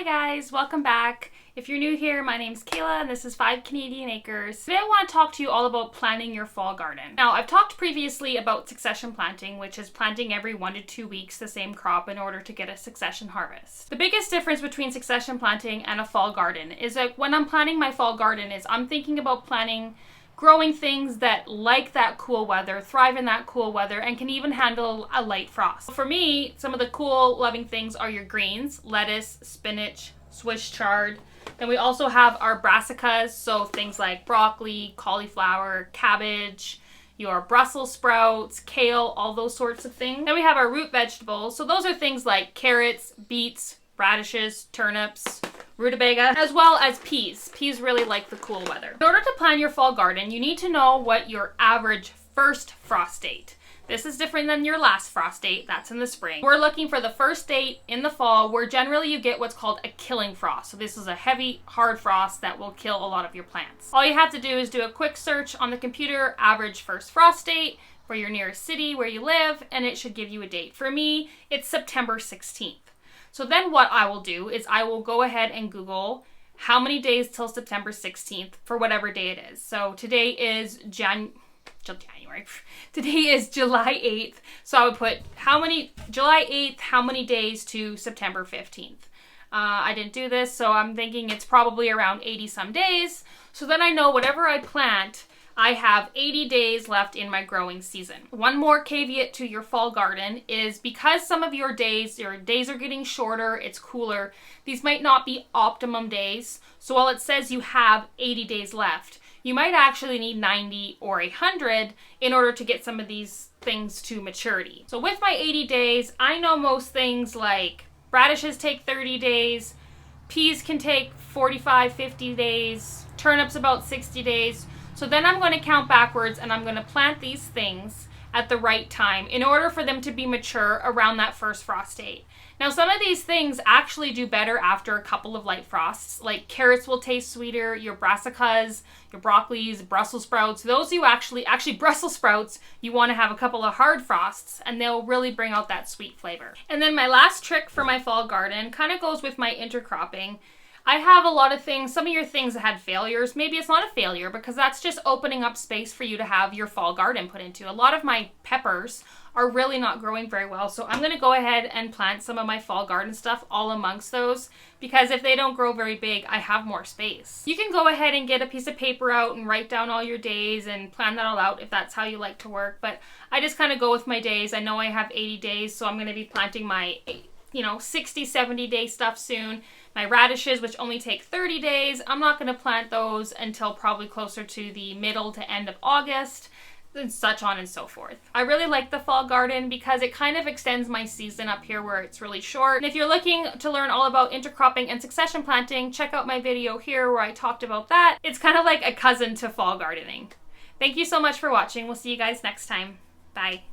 Hi guys, welcome back. If you're new here, my name's Kayla and this is 5 Canadian Acres. Today I want to talk to you all about planting your fall garden. Now, I've talked previously about succession planting, which is planting every 1 to 2 weeks the same crop in order to get a succession harvest. The biggest difference between succession planting and a fall garden is that when I'm planting my fall garden is I'm thinking about growing things that like that cool weather, thrive in that cool weather, and can even handle a light frost. For me, some of the cool loving things are your greens, lettuce, spinach, Swiss chard. Then we also have our brassicas, so things like broccoli, cauliflower, cabbage, your Brussels sprouts, kale, all those sorts of things. Then we have our root vegetables, so those are things like carrots, beets, radishes, turnips, rutabaga, as well as peas. Peas really like the cool weather. In order to plan your fall garden, you need to know what your average first frost date. This is different than your last frost date, that's in the spring. We're looking for the first date in the fall where generally you get what's called a killing frost. So this is a heavy, hard frost that will kill a lot of your plants. All you have to do is do a quick search on the computer, average first frost date for your nearest city where you live, and it should give you a date. For me, it's September 16th. So then what I will do is I will go ahead and Google how many days till September 16th for whatever day it is. So today is January. Today is July 8th. So I would put July 8th, how many days to September 15th. I didn't do this, so I'm thinking it's probably around 80 some days. So then I know whatever I plant, I have 80 days left in my growing season. One more caveat to your fall garden is because some of your days are getting shorter, it's cooler, these might not be optimum days. So while it says you have 80 days left, you might actually need 90 or 100 in order to get some of these things to maturity. So with my 80 days, I know most things like radishes take 30 days, peas can take 45, 50 days, turnips about 60 days. So then I'm going to count backwards and I'm going to plant these things at the right time in order for them to be mature around that first frost date. Now some of these things actually do better after a couple of light frosts, like carrots will taste sweeter, your brassicas, your broccolis, Brussels sprouts, those you actually Brussels sprouts, you want to have a couple of hard frosts and they'll really bring out that sweet flavor. And then my last trick for my fall garden kind of goes with my intercropping. I have a lot of things, some of your things that had failures. Maybe it's not a failure because that's just opening up space for you to have your fall garden put into. A lot of my peppers are really not growing very well. So I'm going to go ahead and plant some of my fall garden stuff all amongst those because if they don't grow very big, I have more space. You can go ahead and get a piece of paper out and write down all your days and plan that all out if that's how you like to work. But I just kind of go with my days. I know I have 80 days, so I'm going to be planting my 60, 70 day stuff soon. My radishes, which only take 30 days, I'm not going to plant those until probably closer to the middle to end of August, and such on and so forth. I really like the fall garden because it kind of extends my season up here where it's really short. And if you're looking to learn all about intercropping and succession planting, check out my video here where I talked about that. It's kind of like a cousin to fall gardening. Thank you so much for watching. We'll see you guys next time. Bye.